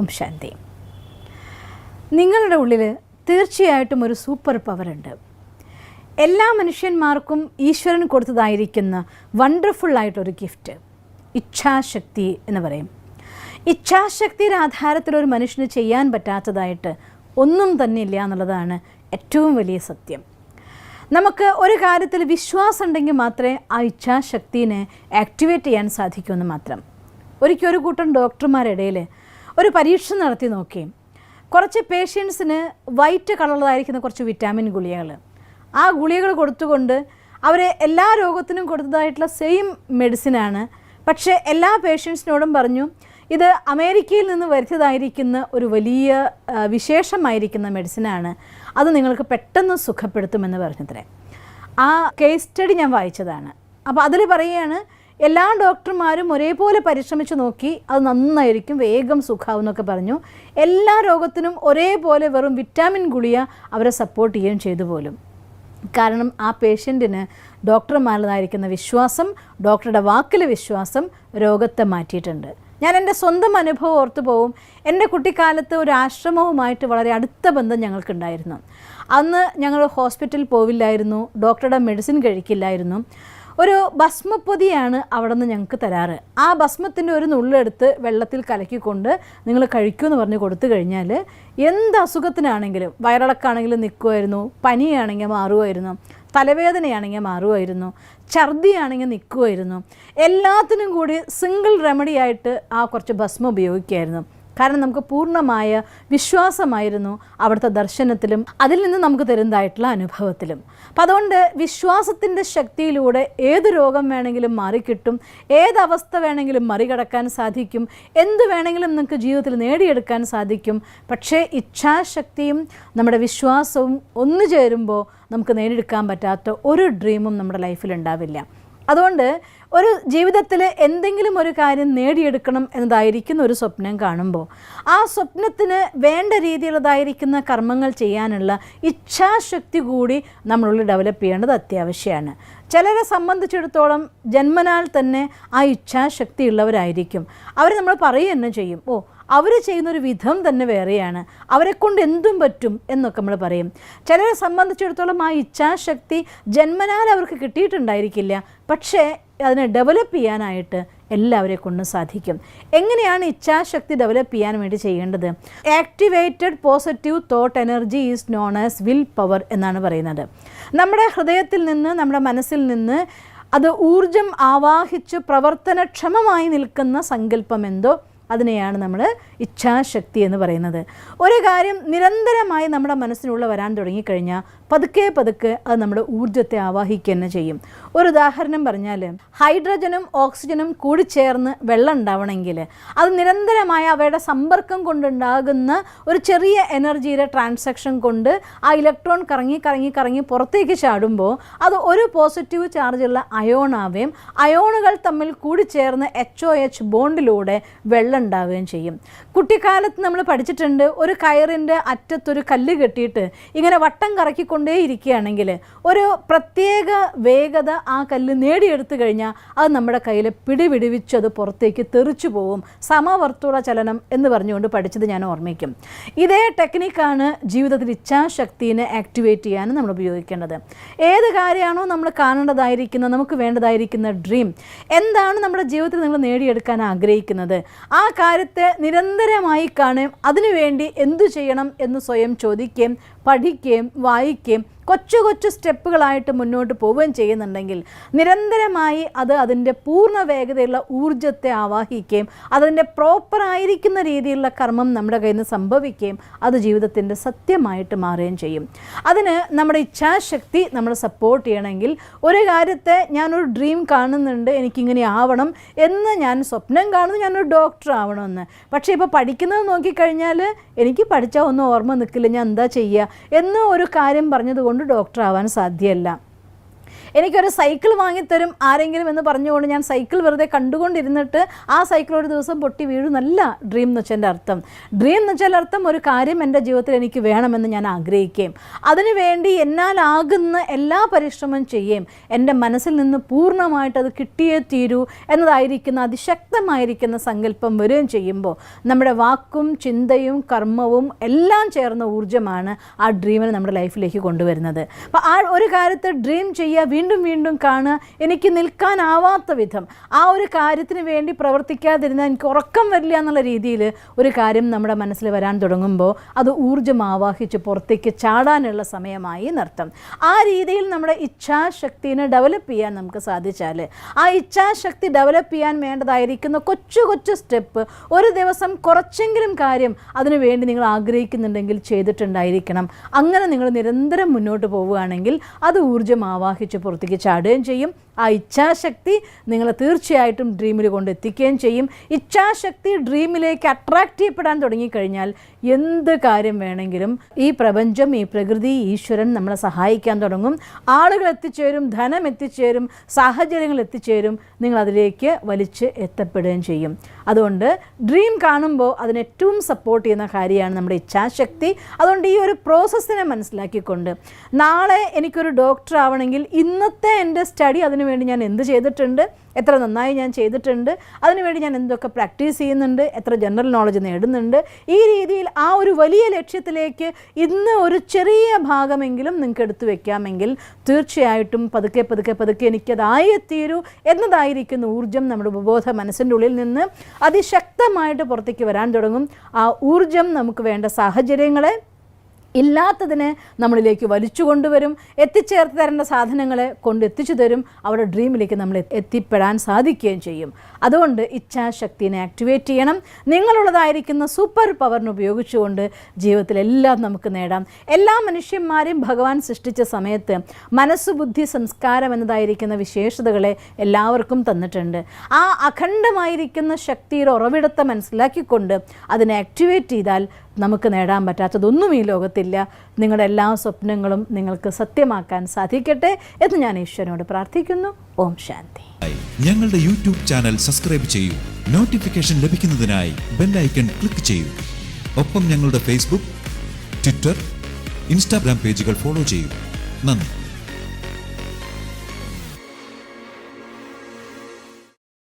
ഓം ശാന്തി. നിങ്ങളുടെ ഉള്ളിൽ തീർച്ചയായിട്ടും ഒരു സൂപ്പർ പവർ ഉണ്ട്. എല്ലാ മനുഷ്യന്മാർക്കും ഈശ്വരൻ കൊടുത്തതായിരിക്കുന്ന വണ്ടർഫുള്ളായിട്ടൊരു ഗിഫ്റ്റ് ഇച്ഛാശക്തി എന്ന് പറയും. ഇച്ഛാശക്തിയുടെ ആധാരത്തിൽ ഒരു മനുഷ്യന് ചെയ്യാൻ പറ്റാത്തതായിട്ട് ഒന്നും തന്നെ ഇല്ല എന്നുള്ളതാണ് ഏറ്റവും വലിയ സത്യം. നമുക്ക് ഒരു കാര്യത്തിൽ വിശ്വാസം ഉണ്ടെങ്കിൽ മാത്രമേ ആ ഇച്ഛാശക്തിനെ ആക്ടിവേറ്റ് ചെയ്യാൻ സാധിക്കുമെന്ന് മാത്രം. ഒരിക്കൽ ഒരു കൂട്ടം ഡോക്ടർമാരിടയിൽ ഒരു പരീക്ഷ നടത്തി നോക്കി. കുറച്ച് പേഷ്യൻസിന് വൈറ്റ് കളറുള്ളതായിരിക്കുന്ന കുറച്ച് വിറ്റാമിൻ ഗുളികകൾ, ആ ഗുളികകൾ കൊടുത്തുകൊണ്ട് അവരെ എല്ലാ രോഗത്തിനും കൊടുത്തതായിട്ടുള്ള സെയിം മെഡിസിനാണ്. പക്ഷേ എല്ലാ പേഷ്യൻസിനോടും പറഞ്ഞു, ഇത് അമേരിക്കയിൽ നിന്ന് വരുത്തിയതായിരിക്കുന്ന ഒരു വലിയ വിശേഷമായിരിക്കുന്ന മെഡിസിനാണ്, അത് നിങ്ങൾക്ക് പെട്ടെന്ന് സുഖപ്പെടുത്തുമെന്ന് പറഞ്ഞത്രേ. ആ കേസ് സ്റ്റഡി ഞാൻ വായിച്ചതാണ്. അപ്പോൾ അതിൽ പറയുകയാണ്, എല്ലാ ഡോക്ടർമാരും ഒരേപോലെ പരിശ്രമിച്ച് നോക്കി, അത് നന്നായിരിക്കും, വേഗം സുഖാവെന്നൊക്കെ പറഞ്ഞു. എല്ലാ രോഗത്തിനും ഒരേപോലെ വെറും വിറ്റാമിൻ ഗുളിക അവരെ സപ്പോർട്ട് ചെയ്യുകയും ചെയ്തു പോലും. കാരണം ആ പേഷ്യൻറ്റിന് ഡോക്ടർമാരുടേതായിരിക്കുന്ന വിശ്വാസം, ഡോക്ടറുടെ വാക്കിലെ വിശ്വാസം രോഗത്തെ മാറ്റിയിട്ടുണ്ട്. ഞാൻ എൻ്റെ സ്വന്തം അനുഭവം ഓർത്തു പോവും. എൻ്റെ കുട്ടിക്കാലത്ത് ഒരു ആശ്രമവുമായിട്ട് വളരെ അടുത്ത ബന്ധം ഞങ്ങൾക്കുണ്ടായിരുന്നു. അന്ന് ഞങ്ങൾ ഹോസ്പിറ്റലിൽ പോവില്ലായിരുന്നു, ഡോക്ടറുടെ മെഡിസിൻ കഴിക്കില്ലായിരുന്നു. ഒരു ഭസ്മപ്പൊതിയാണ് അവിടെ നിന്ന് ഞങ്ങൾക്ക് തരാറ്. ആ ഭസ്മത്തിൻ്റെ ഒരു നുള്ളെടുത്ത് വെള്ളത്തിൽ കലക്കിക്കൊണ്ട് നിങ്ങൾ കഴിക്കുമെന്ന് പറഞ്ഞ് കൊടുത്തു കഴിഞ്ഞാൽ എന്ത് അസുഖത്തിനാണെങ്കിലും, വയറിളക്കാണെങ്കിലും നിൽക്കുമായിരുന്നു, പനിയാണെങ്കിൽ മാറുമായിരുന്നു, തലവേദനയാണെങ്കിൽ മാറുമായിരുന്നു, ഛർദിയാണെങ്കിൽ നിൽക്കുമായിരുന്നു. എല്ലാത്തിനും കൂടി സിംഗിൾ റെമഡി ആയിട്ട് ആ കുറച്ച് ഭസ്മം ഉപയോഗിക്കുമായിരുന്നു. കാരണം നമുക്ക് പൂർണ്ണമായ വിശ്വാസമായിരുന്നു അവിടുത്തെ ദർശനത്തിലും അതിൽ നിന്ന് നമുക്ക് തരുന്നതായിട്ടുള്ള അനുഭവത്തിലും. അപ്പം അതുകൊണ്ട് വിശ്വാസത്തിൻ്റെ ശക്തിയിലൂടെ ഏത് രോഗം വേണമെങ്കിലും മാറിക്കിട്ടും, ഏതവസ്ഥ വേണമെങ്കിലും മറികടക്കാൻ സാധിക്കും, എന്ത് വേണമെങ്കിലും നമുക്ക് ജീവിതത്തിൽ നേടിയെടുക്കാൻ സാധിക്കും. പക്ഷേ ഇച്ഛാശക്തിയും നമ്മുടെ വിശ്വാസവും ഒന്നു ചേരുമ്പോൾ നമുക്ക് നേടിയെടുക്കാൻ പറ്റാത്ത ഒരു ഡ്രീമും നമ്മുടെ ലൈഫിൽ ഉണ്ടാവില്ല. അതുകൊണ്ട് ഒരു ജീവിതത്തിൽ എന്തെങ്കിലും ഒരു കാര്യം നേടിയെടുക്കണം എന്നതായിരിക്കുന്ന ഒരു സ്വപ്നം കാണുമ്പോൾ ആ സ്വപ്നത്തിന് വേണ്ട രീതിയിലുള്ളതായിരിക്കുന്ന കർമ്മങ്ങൾ ചെയ്യാനുള്ള ഇച്ഛാശക്തി കൂടി നമ്മളുള്ളിൽ ഡെവലപ്പ് ചെയ്യേണ്ടത് അത്യാവശ്യമാണ്. ചിലരെ സംബന്ധിച്ചിടത്തോളം ജന്മനാൽ തന്നെ ആ ഇച്ഛാശക്തി ഉള്ളവരായിരിക്കും. അവർ നമ്മൾ പറയുക തന്നെ ചെയ്യും, ഓ അവർ ചെയ്യുന്നൊരു വിധം തന്നെ വേറെയാണ്, അവരെക്കൊണ്ട് എന്തും പറ്റും എന്നൊക്കെ നമ്മൾ പറയും. ചിലരെ സംബന്ധിച്ചിടത്തോളം ആ ഇച്ഛാശക്തി ജന്മനാൽ അവർക്ക് കിട്ടിയിട്ടുണ്ടായിരിക്കില്ല, പക്ഷേ അതിനെ ഡെവലപ്പ് ചെയ്യാനായിട്ട് എല്ലാവരെ കൊണ്ടും സാധിക്കും. എങ്ങനെയാണ് ഇച്ഛാശക്തി ഡെവലപ്പ് ചെയ്യാൻ വേണ്ടി ചെയ്യേണ്ടത്? Activated positive thought energy is known as will power എന്നാണ് പറയുന്നത്. നമ്മുടെ ഹൃദയത്തിൽ നിന്ന്, നമ്മുടെ മനസ്സിൽ നിന്ന് അത് ഊർജം ആവാഹിച്ച് പ്രവർത്തനക്ഷമമായി നിൽക്കുന്ന സങ്കല്പം എന്തോ അതിനെയാണ് നമ്മൾ ഇച്ഛാശക്തി എന്ന് പറയുന്നത്. ഒരു കാര്യം നിരന്തരമായി നമ്മുടെ മനസ്സിനുള്ള വരാൻ തുടങ്ങിക്കഴിഞ്ഞാൽ പതുക്കെ പതുക്കെ അത് നമ്മുടെ ഊർജ്ജത്തെ ആവാഹിക്കുക തന്നെ ചെയ്യും. ഒരു ഉദാഹരണം പറഞ്ഞാൽ, ഹൈഡ്രജനും ഓക്സിജനും കൂടിച്ചേർന്ന് വെള്ളം ഉണ്ടാവണമെങ്കിൽ അത് നിരന്തരമായ അവയുടെ സമ്പർക്കം കൊണ്ടുണ്ടാകുന്ന ഒരു ചെറിയ എനർജിയുടെ ട്രാൻസാക്ഷൻ കൊണ്ട് ആ ഇലക്ട്രോൺ കറങ്ങി കറങ്ങി കറങ്ങി പുറത്തേക്ക് ചാടുമ്പോൾ അത് ഒരു പോസിറ്റീവ് ചാർജുള്ള അയോണാവുകയും അയോണുകൾ തമ്മിൽ കൂടിച്ചേർന്ന് HOH ബോണ്ടിലൂടെ വെള്ളം ഉണ്ടാവുകയും ചെയ്യും. കുട്ടിക്കാലത്ത് നമ്മൾ പഠിച്ചിട്ടുണ്ട്, ഒരു കയറിൻ്റെ അറ്റത്തൊരു കല്ല് കെട്ടിയിട്ട് ഇങ്ങനെ വട്ടം കറക്കിക്കൊണ്ടേ ഇരിക്കുകയാണെങ്കിൽ ഒരു പ്രത്യേക വേഗത ആ കല്ല് നേടിയെടുത്തു കഴിഞ്ഞാൽ അത് നമ്മുടെ കയ്യിൽ പിടിവിടിവിച്ച് അത് പുറത്തേക്ക് തെറിച്ചു പോവും. സമവർത്തുള ചലനം എന്ന് പറഞ്ഞുകൊണ്ട് പഠിച്ചത് ഞാൻ ഓർമ്മിക്കും. ഇതേ ടെക്നിക്കാണ് ജീവിതത്തിൽ ഇച്ഛാശക്തിനെ ആക്ടിവേറ്റ് ചെയ്യാനും നമ്മൾ ഉപയോഗിക്കേണ്ടത്. ഏത് കാര്യമാണോ നമ്മൾ കാണേണ്ടതായിരിക്കുന്ന, നമുക്ക് വേണ്ടതായിരിക്കുന്ന ഡ്രീം എന്താണ് നമ്മുടെ ജീവിതത്തിൽ നിങ്ങൾ നേടിയെടുക്കാൻ ആഗ്രഹിക്കുന്നത്, ആ കാര്യത്തെ നിരന്തരമായി കാണുകയും അതിനുവേണ്ടി എന്തു ചെയ്യണം എന്ന് സ്വയം ചോദിക്കുകയും പഠിക്കുകയും വായിക്കുകയും കൊച്ചു കൊച്ചു സ്റ്റെപ്പുകളായിട്ട് മുന്നോട്ട് പോവുകയും ചെയ്യുന്നുണ്ടെങ്കിൽ നിരന്തരമായി അത് അതിൻ്റെ പൂർണ്ണ വേഗതയുള്ള ഊർജ്ജത്തെ ആവാഹിക്കുകയും അതിൻ്റെ പ്രോപ്പറായിരിക്കുന്ന രീതിയിലുള്ള കർമ്മം നമ്മുടെ കയ്യിൽ നിന്ന് സംഭവിക്കുകയും അത് ജീവിതത്തിൻ്റെ സത്യമായിട്ട് മാറുകയും ചെയ്യും. അതിന് നമ്മുടെ ഇച്ഛാശക്തി നമ്മൾ സപ്പോർട്ട് ചെയ്യണമെങ്കിൽ ഒരു കാര്യത്തെ ഞാനൊരു ഡ്രീം കാണുന്നുണ്ട്, എനിക്കിങ്ങനെ ആവണം എന്ന് ഞാൻ സ്വപ്നം കാണുന്നു, ഞാനൊരു ഡോക്ടർ ആവണമെന്ന്. പക്ഷേ ഇപ്പോൾ പഠിക്കുന്നത് നോക്കിക്കഴിഞ്ഞാൽ എനിക്ക് പഠിച്ചാൽ ഒന്നും ഓർമ്മ നിൽക്കില്ല, ഞാൻ എന്താ ചെയ്യുക എന്ന് ഒരു കാര്യം പറഞ്ഞതുകൊണ്ട് ഡോക്ടർ ആവാൻ സാധ്യമല്ല. എനിക്കൊരു സൈക്കിൾ വാങ്ങിത്തരും ആരെങ്കിലും എന്ന് പറഞ്ഞുകൊണ്ട് ഞാൻ സൈക്കിൾ വെറുതെ കണ്ടുകൊണ്ടിരുന്നിട്ട് ആ സൈക്കിൾ ഒരു ദിവസം പൊട്ടി വീഴുന്നല്ല ഡ്രീം എന്ന് വെച്ചാൽ അർത്ഥം. ഡ്രീം എന്ന് വെച്ചാൽ അർത്ഥം ഒരു കാര്യം എൻ്റെ ജീവിതത്തിൽ എനിക്ക് വേണമെന്ന് ഞാൻ ആഗ്രഹിക്കുകയും അതിനുവേണ്ടി എന്നാലാകുന്ന എല്ലാ പരിശ്രമം ചെയ്യുകയും എൻ്റെ മനസ്സിൽ നിന്ന് പൂർണ്ണമായിട്ട് അത് കിട്ടിയേ തീരൂ എന്നതായിരിക്കുന്ന അതിശക്തമായിരിക്കുന്ന സങ്കല്പം വരികയും ചെയ്യുമ്പോൾ നമ്മുടെ വാക്കും ചിന്തയും കർമ്മവും എല്ലാം ചേർന്ന ഊർജ്ജമാണ് ആ ഡ്രീമിനെ നമ്മുടെ ലൈഫിലേക്ക് കൊണ്ടുവരുന്നത്. അപ്പോൾ ആ ഒരു കാര്യത്തെ ഡ്രീം ചെയ്യുക, വീണ്ടും വീണ്ടും കാണുക, എനിക്ക് നിൽക്കാനാവാത്ത വിധം ആ ഒരു കാര്യത്തിന് വേണ്ടി പ്രവർത്തിക്കാതിരുന്നാൽ എനിക്ക് ഉറക്കം വരില്ല എന്നുള്ള രീതിയിൽ ഒരു കാര്യം നമ്മുടെ മനസ്സിൽ വരാൻ തുടങ്ങുമ്പോൾ അത് ഊർജ്ജം ആവാഹിച്ച് പുറത്തേക്ക് ചാടാനുള്ള സമയമായി എന്നർത്ഥം. ആ രീതിയിൽ നമ്മുടെ ഇച്ഛാശക്തിനെ ഡെവലപ്പ് ചെയ്യാൻ നമുക്ക് സാധിച്ചാൽ, ആ ഇച്ഛാശക്തി ഡെവലപ്പ് ചെയ്യാൻ വേണ്ടതായിരിക്കുന്ന കൊച്ചു കൊച്ചു സ്റ്റെപ്പ് ഒരു ദിവസം കുറച്ചെങ്കിലും കാര്യം അതിനു വേണ്ടി നിങ്ങൾ ആഗ്രഹിക്കുന്നുണ്ടെങ്കിൽ ചെയ്തിട്ടുണ്ടായിരിക്കണം. അങ്ങനെ നിങ്ങൾ നിരന്തരം മുന്നോട്ട് പോവുകയാണെങ്കിൽ അത് ഊർജ്ജം ആവാഹിച്ച് പുറത്തേക്ക് ചാടുകയും ചെയ്യും. ആ ഇച്ഛാശക്തി നിങ്ങളെ തീർച്ചയായിട്ടും ഡ്രീമിൽ കൊണ്ടെത്തിക്കുകയും ചെയ്യും. ഇച്ഛാശക്തി ഡ്രീമിലേക്ക് അട്രാക്റ്റ് ചെയ്യപ്പെടാൻ തുടങ്ങിക്കഴിഞ്ഞാൽ എന്ത് കാര്യം വേണമെങ്കിലും ഈ പ്രപഞ്ചം, ഈ പ്രകൃതി, ഈശ്വരൻ നമ്മളെ സഹായിക്കാൻ തുടങ്ങും. ആളുകൾ എത്തിച്ചേരും, ധനം എത്തിച്ചേരും, സാഹചര്യങ്ങൾ എത്തിച്ചേരും, നിങ്ങൾ അതിലേക്ക് വലിച്ച് എത്തപ്പെടുകയും ചെയ്യും. അതുകൊണ്ട് ഡ്രീം കാണുമ്പോൾ അതിന് ഏറ്റവും സപ്പോർട്ട് ചെയ്യുന്ന കാര്യമാണ് നമ്മുടെ ഇച്ഛാശക്തി. അതുകൊണ്ട് ഈ ഒരു പ്രോസസ്സിനെ മനസ്സിലാക്കിക്കൊണ്ട് നാളെ എനിക്കൊരു ഡോക്ടർ ആവണമെങ്കിൽ ഇന്നത്തെ എൻ്റെ സ്റ്റഡി അതിനുവേണ്ടി ഞാൻ എന്ത് ചെയ്തിട്ടുണ്ട്, എത്ര നന്നായി ഞാൻ ചെയ്തിട്ടുണ്ട്, അതിനുവേണ്ടി ഞാൻ എന്തൊക്കെ പ്രാക്ടീസ് ചെയ്യുന്നുണ്ട്, എത്ര ജനറൽ നോളജ് നേടുന്നുണ്ട്, ഈ രീതിയിൽ ആ ഒരു വലിയ ലക്ഷ്യത്തിലേക്ക് ഇന്ന് ഒരു ചെറിയ ഭാഗമെങ്കിലും നിങ്ങൾക്ക് എടുത്തു വെക്കാമെങ്കിൽ തീർച്ചയായിട്ടും പതുക്കെ പതുക്കെ പതുക്കെ എനിക്കതായെത്തീരൂ എന്നതായിരിക്കുന്ന ഊർജ്ജം നമ്മുടെ ഉപബോധ മനസ്സിൻ്റെ ഉള്ളിൽ നിന്ന് അതിശക്തമായിട്ട് പുറത്തേക്ക് വരാൻ തുടങ്ങും. ആ ഊർജ്ജം നമുക്ക് വേണ്ട സാഹചര്യങ്ങളെ, ഇല്ലാത്തതിനെ നമ്മളിലേക്ക് വലിച്ചു കൊണ്ടുവരും. എത്തിച്ചേർത്ത് തരേണ്ട സാധനങ്ങളെ കൊണ്ടെത്തിച്ചു തരും. അവിടെ ഡ്രീമിലേക്ക് നമ്മൾ എത്തിപ്പെടാൻ സാധിക്കുകയും ചെയ്യും. അതുകൊണ്ട് ഇച്ഛാശക്തിനെ ആക്ടിവേറ്റ് ചെയ്യണം. നിങ്ങളുള്ളതായിരിക്കുന്ന സൂപ്പർ പവറിനെ ഉപയോഗിച്ചുകൊണ്ട് ജീവിതത്തിലെല്ലാം നമുക്ക് നേടാം. എല്ലാ മനുഷ്യന്മാരെയും ഭഗവാൻ സൃഷ്ടിച്ച സമയത്ത് മനസ്സ്, ബുദ്ധി, സംസ്കാരം എന്നതായിരിക്കുന്ന വിശേഷതകളെ എല്ലാവർക്കും തന്നിട്ടുണ്ട്. ആ അഖണ്ഡമായിരിക്കുന്ന ശക്തിയുടെ ഉറവിടത്തെ മനസ്സിലാക്കിക്കൊണ്ട് അതിനെ ആക്ടിവേറ്റ് ചെയ്താൽ നമുക്ക് നേടാൻ പറ്റാത്തതൊന്നും ഈ ലോകത്തില്ല. നിങ്ങളുടെ എല്ലാ സ്വപ്നങ്ങളും നിങ്ങൾക്ക് സത്യമാക്കാൻ സാധിക്കട്ടെ എന്ന് ഞാൻ ഈശ്വരനോട് പ്രാർത്ഥിക്കുന്നു. ഓം ശാന്തി. ഞങ്ങളുടെ യൂട്യൂബ് ചാനൽ സബ്സ്ക്രൈബ് ചെയ്യൂ. നോട്ടിഫിക്കേഷൻ ലഭിക്കുന്നതിനായി ബെൽ ഐക്കൺ ക്ലിക്ക് ചെയ്യൂ. ഒപ്പം ഞങ്ങളുടെ ഫേസ്ബുക്ക്, ട്വിറ്റർ, ഇൻസ്റ്റാഗ്രാം പേജുകൾ ഫോളോ ചെയ്യൂ. നന്ദി.